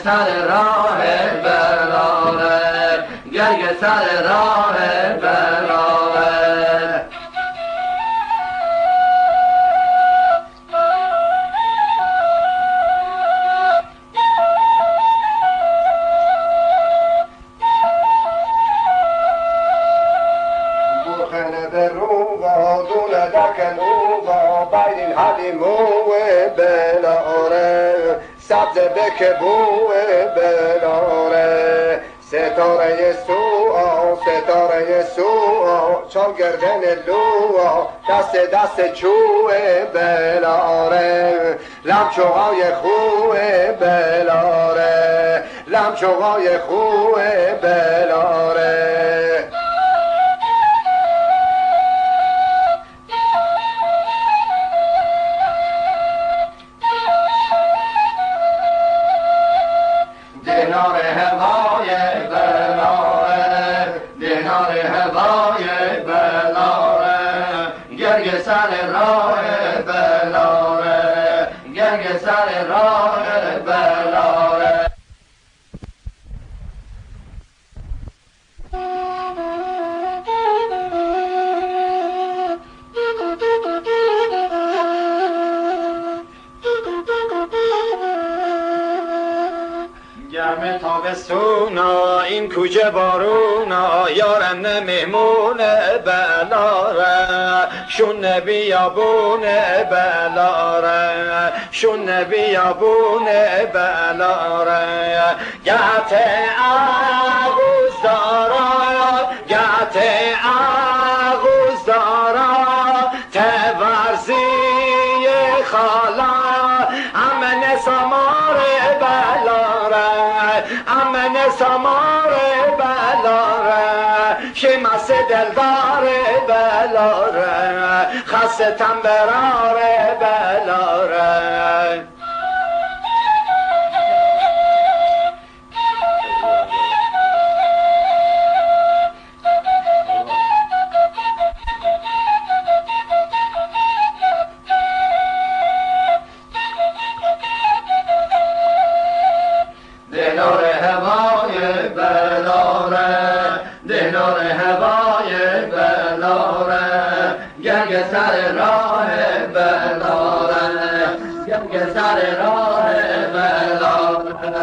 سر راه بلاره گرگ سر راه بلاره سبز بکبو بلاره ستاره سوآ ستاره سوآ چون گردن لوآ دست چوه بلاره لمچوهای خوه بلاره لمچوهای خوه بلاره سر راه بلاره گرگ سر راه بلاره گرم تابستونا این کوچه بارونا یارم نمیمون بلاره شون بیابون بلاره شون بیابون بلاره گهت آغوز دارا گهت آغوز دارا تورزی خالا امن سمار بلاره امن سمار بلاره شمس دلدار بلاره خسته تنبرار بلاره دینار هوای بلاره دینار هوای بلاره گرگ سر راه بلاره گرگ سر راه بلاره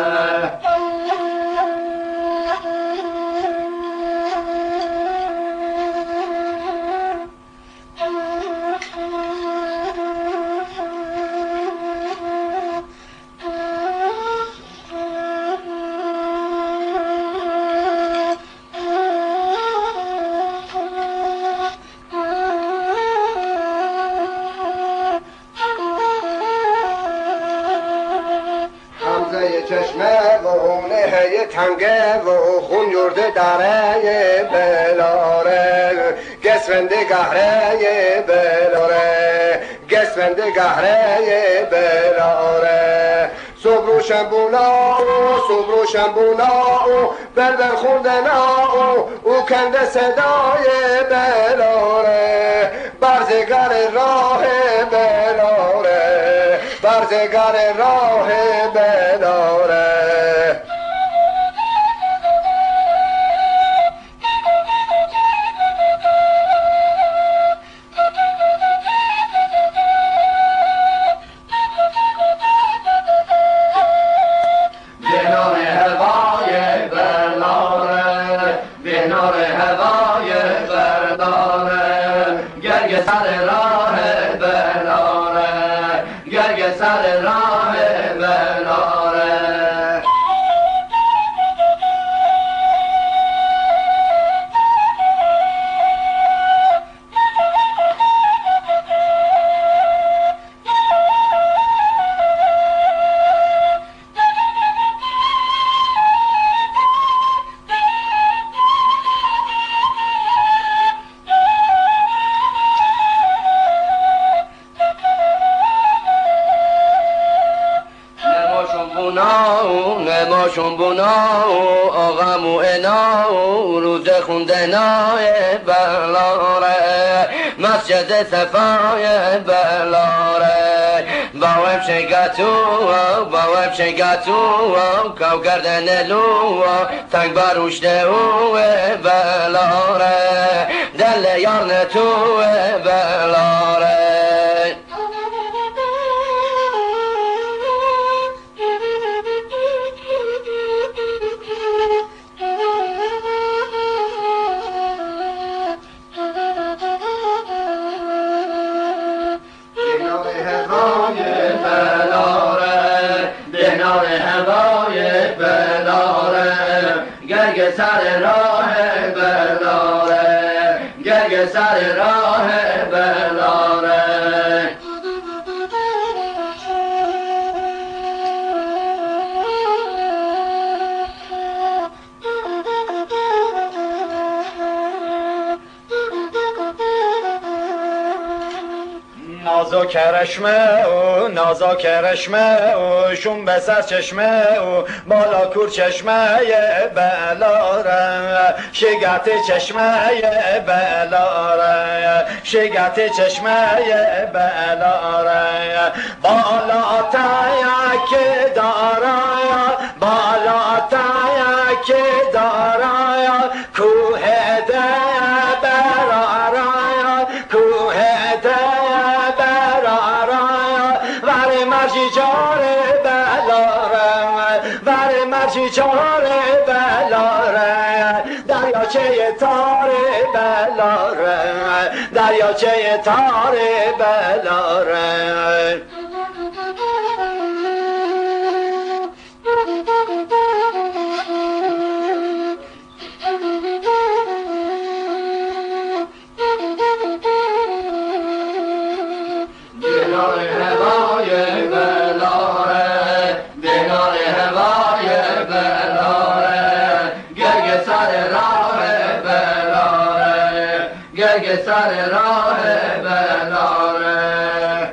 چشمه و نهه تنگه و خون یورده دره بلاره گسفند گهره بلاره گسفند گهره بلاره صبح و شنبونا صبح و شنبونا بلبل خوندنا او کنده صدای بلاره برزگر راه بلاره برزگر راه بلاره دینار هوای بلاره دینار هوای بلاره گرگ سر راه بلاره گرگ سر راه بلاره نماشون بنا آغم و انا روز خوندنای بلاره مسجد صفای بلاره باوم شنگاتو باوم شنگاتو کو کردن لو تنگ باروشته او بلاره دل یار نتو بلاره گرگ سر راه بلاره گرگ سر راه بلاره نازک رشمه او نازک رشمه او شون به سر چشمه او بالا کور چشمه بلاره شگت چشمه بلاره شگت چشمه بلاره بالا تایک داره بالا تایک داره کوه ده براره کوه ده مرجی چاره بلاره ور مرجی چاره بلاره دریاچه تاره بلاره دریاچه تاره بلاره گرگ سر راه بلاره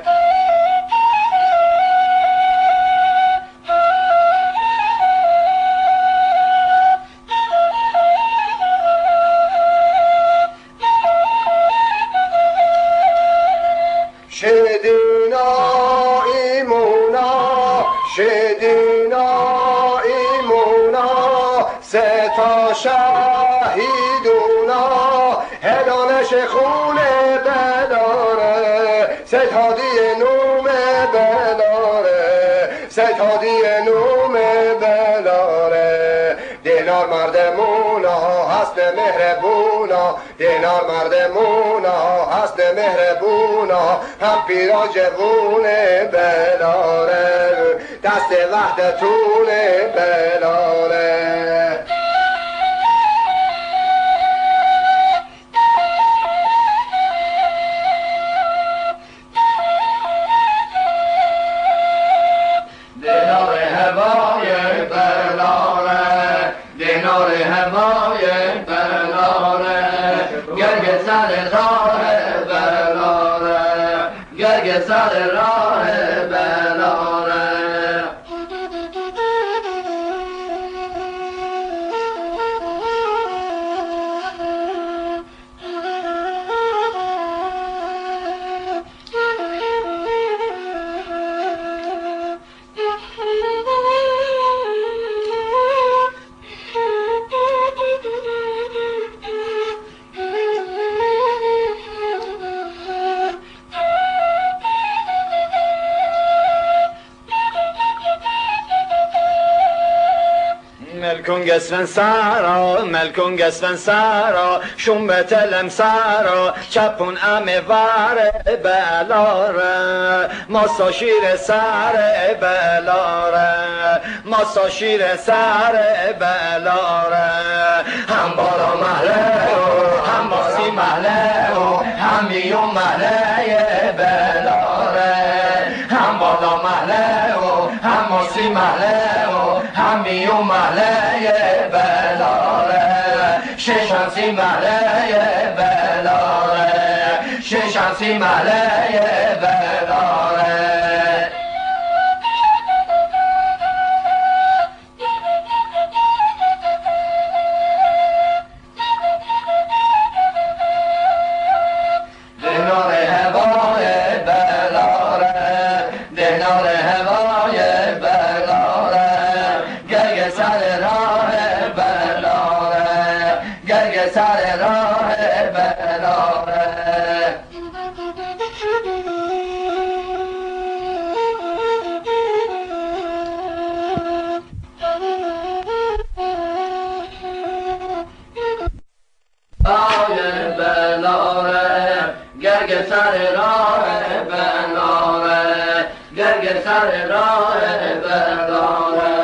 شدینا ایمونا شدینا ایمونا سه تا شهیدونا هدانش خون بلاره ستادی نوم بلاره ستادی نوم بلاره دینار مردمونا هست مهربونا دینار مردمونا هست مهربونا هم پیرا جوون بلاره دست وحدتون بلاره گرگ سر راه بلاره گرگ سر راه بلاره ملکون گسفن سارا ملکون گسفن سارا شون بتلم سارا چپون واره بلاره ماسا شیر سر بلاره ماسا شیر سر بلاره هم بالا محله هم باسی محله هم بیون محله بلاره هم بالا محله هم باسی محله هم بیون محله بلاره ششانسی محله بلاره ششانسی محله بلاره دینار هوای بلاره گرگ سر راه بلاره گرگ سر راه بلاره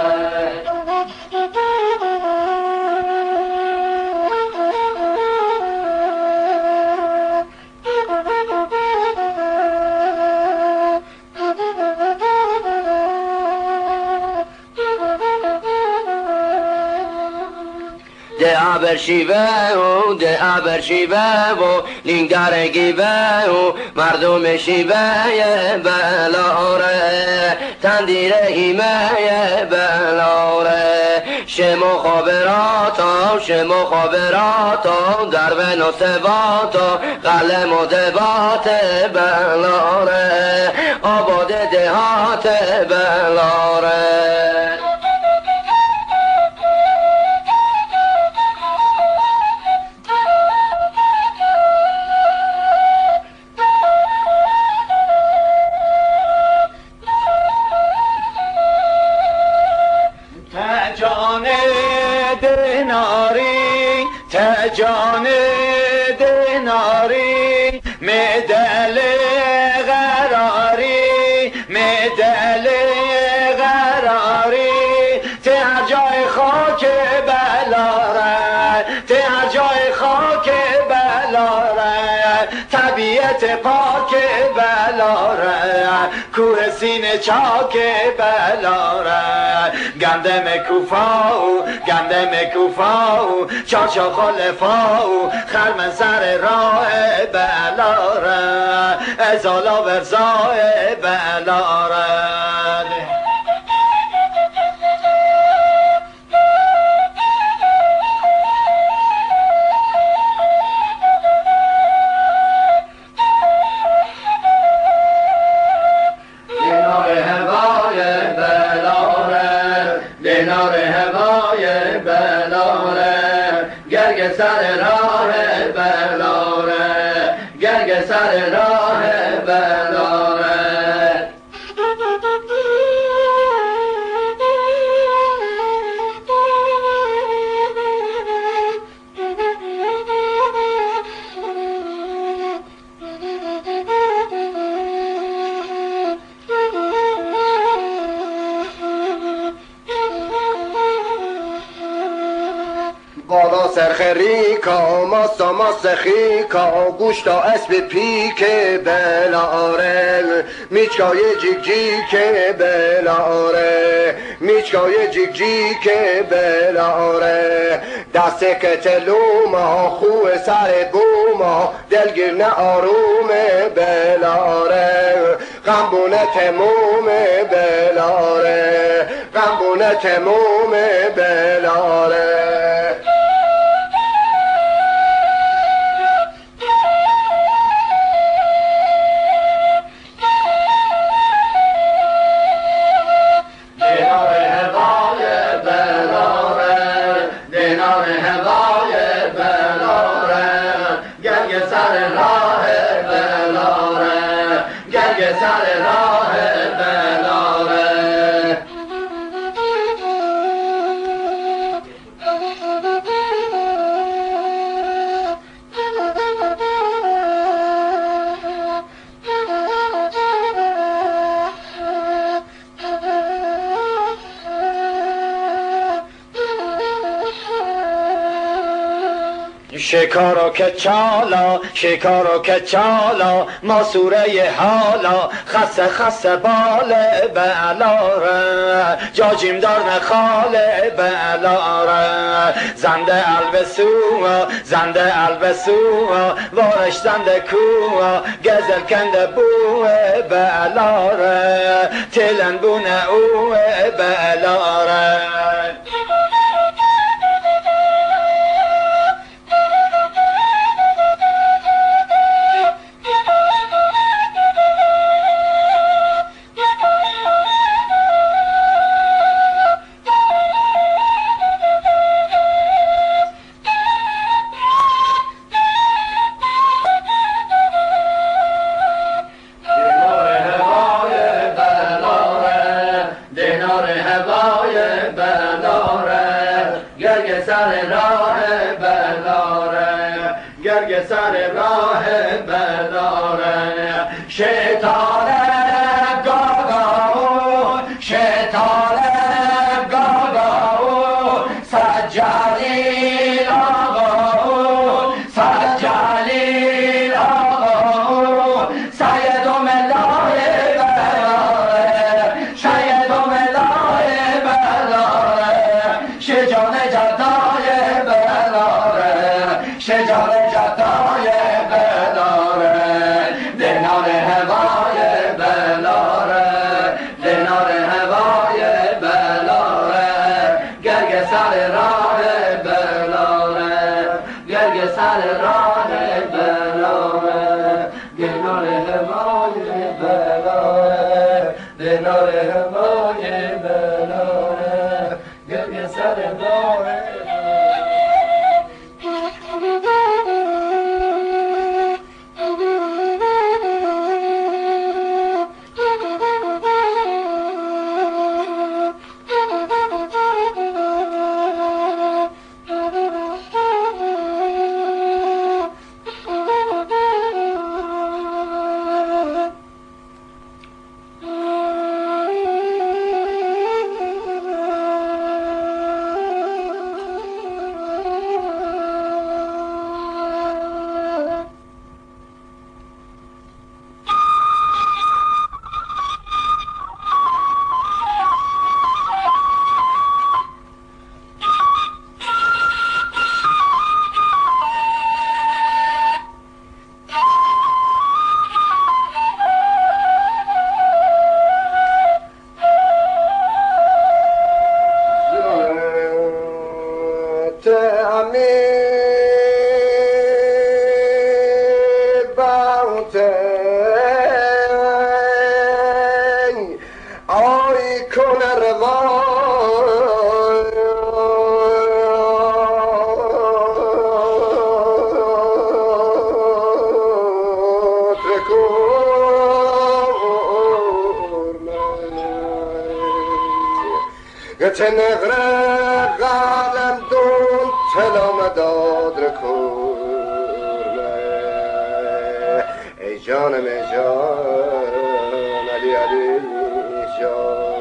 ده آبرشیوه و ده آبرشیوه و لینگارگیوه و مردم شیوه بلاره تندیره ایمه بلاره شمو خابراتو در و نصباتو قلم و دبات بلاره آباد دهات بلاره جان دیناری مدل غراری مدل غراری ته هر جای خاک بلاره ته هر جای خاک بلاره طبیعت پاک بلاره کوه سینه چاک بلاره گندم کوفاو چارچا خلفاو خرمن سر راه بلاره ازالا ورزای بلاره گرگ سر راه بلاره گرگ سر راه بلاره بالا سرخریکا ماستا خیکا گوشتا اسب پیک بلاره میچکای جیک بلاره میچکای جیک بلاره دست کتلوما خوه سر بوما دلگیر نه آروم بلاره غمبونه تموم بلاره غمبونه تموم بلاره سر راه بلاره شکارو که چالا ما سوره حالا خسه بال بلاره جاجیم دار نخال بلاره زنده البسو وارش زنده کو گزل کنده بو بلاره تلن بونه او بلاره سر راه بلاره گرگ سر راه بلاره شیطان گاگاو شیطان گاگاو سجلیل آقاو سجلیل آقاو سید ملای بلاره شید ملای بلاره شجان جدای بلاره شجان جدای بلاره دینار هوای بلاره دینار هوای بلاره گرگ سر راه بلاره گرگ سر راه بلاره دینار هوای بلاره دینار هوای بلاره گرگ سر راه تنغره قلم دون تلام داد رکورمه ای جانم ای جان علی علی جان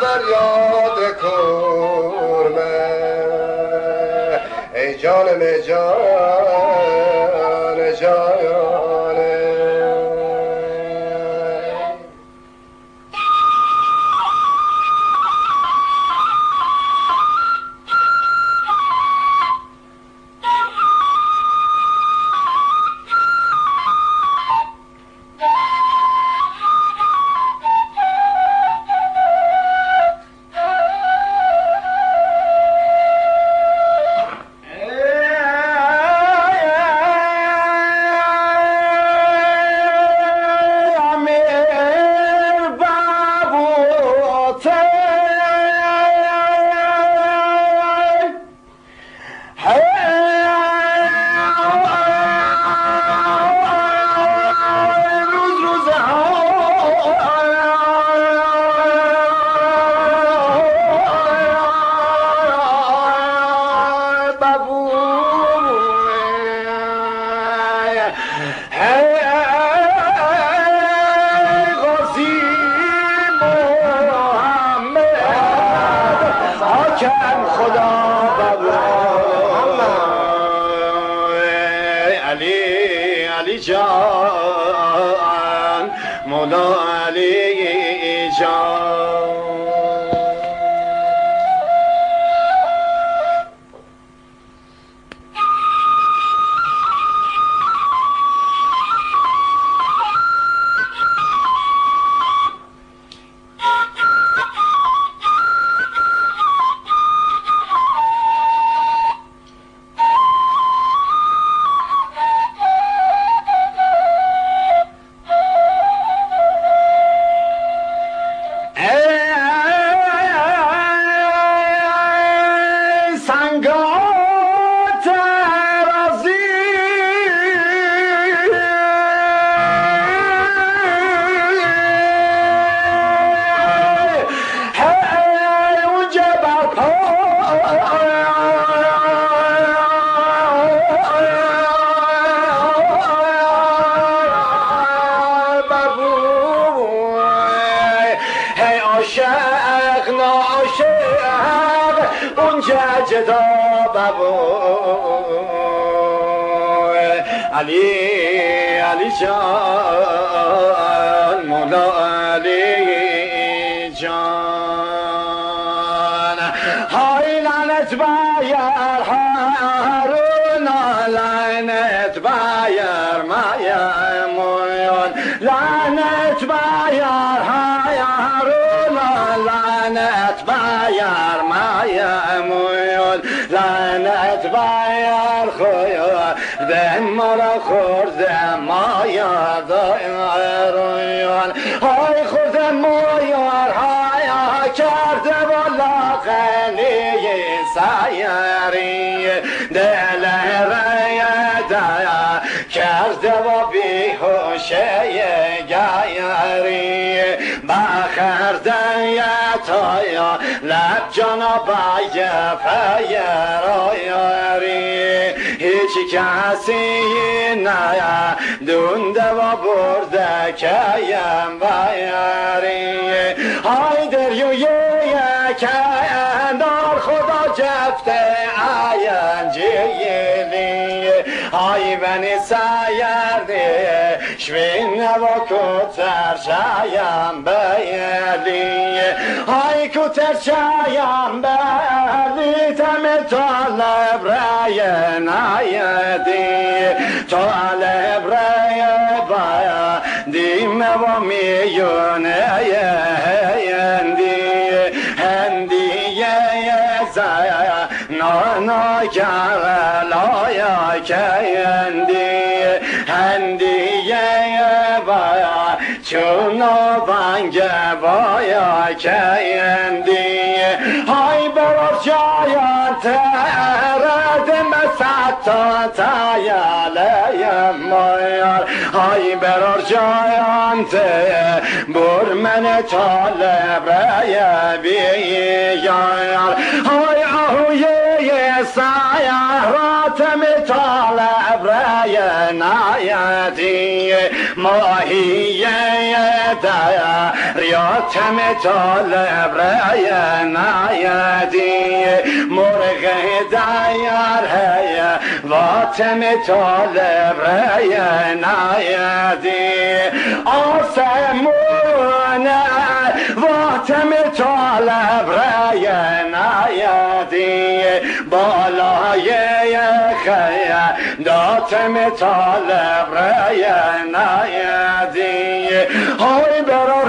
فریاد کرمه ای جانم ای جان جانه علی جان مولا علی جان هنگات رازی اونجا برپا عاشق ناشق اونجا جدا بابو علی جان مولا علی جان های لعنت بایر هارون لعنت بایر مایمون لعنت بایر لعنت بایر مایمون لعنت بایر خویار دن مرا خورده مایار دایرون های خورده مایار های کرده والا خیلی سیری دل ریده کرده و بیهوشه گیری بخرده تایا لب جانا بای فیرایاری هیچ کسی نه دونده و برده کیم بیاری های دریوی کندار خدا جفته آین جیلی های بنی سیرده شوین و کتر شایم بیلی های کتر شایم بیلی تم طالب رای نایدی طالب رای بایا دیم و میونه هندی زایا نانا کرلایا هندی بایا چونا بانگ بایا های برار جایان ترد مسطا تایاله مایار های برار جایان بر من طالب رای بیار های آهوی سیاراتم طالب رای نایدی ماهی دریاتم طالب رای نایدی مرغ دیار واتم طالب رای نایدی آسمون واتم طالب رای نایدی بالای داتم طالب رای نایدی های برار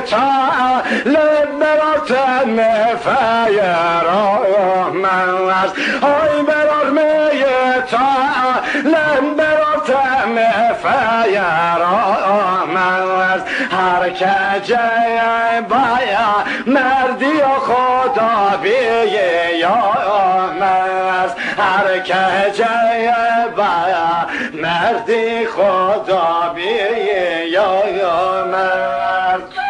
طالب برار تم فیر آمد های برار طالب برار تم فیر آمد هر کجه بایا مردی و خدا بیه یا آمد هر کجه بایا مردی خدا بیه یا آمد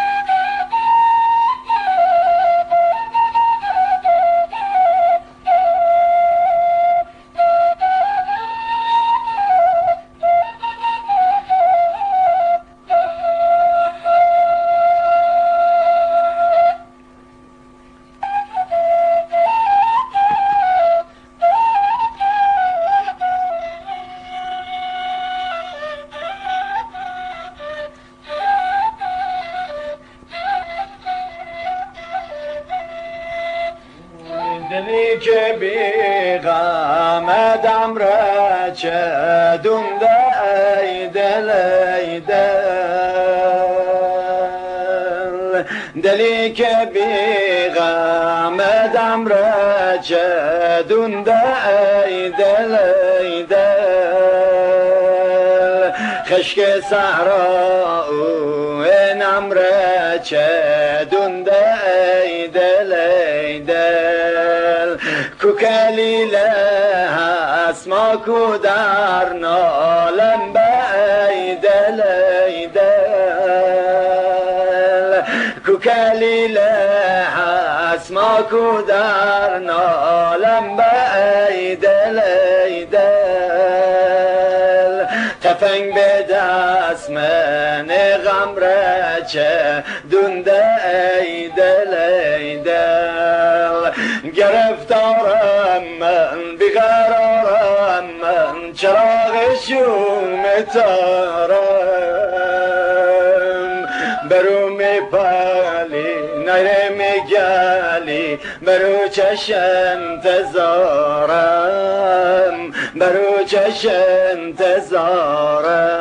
دلی که بی غمدم را چه دونده ای دل ای دل دلی که بی غمدم را چه دونده ای دل ای دل خشک صحرا او نم را چه دونده ای دل ای دل کوکلیله اسما کو در نالم بیدل ایدل کوکلیله اسما کو در نالم بیدل ایدل تفنگ به دست من غم رچه دونده ایدل ایدل گرفتارم من بیقرارم من چراغ شوم تارم برو میپالی نیره میگلی برو چشم تزارم برو چشم تزارم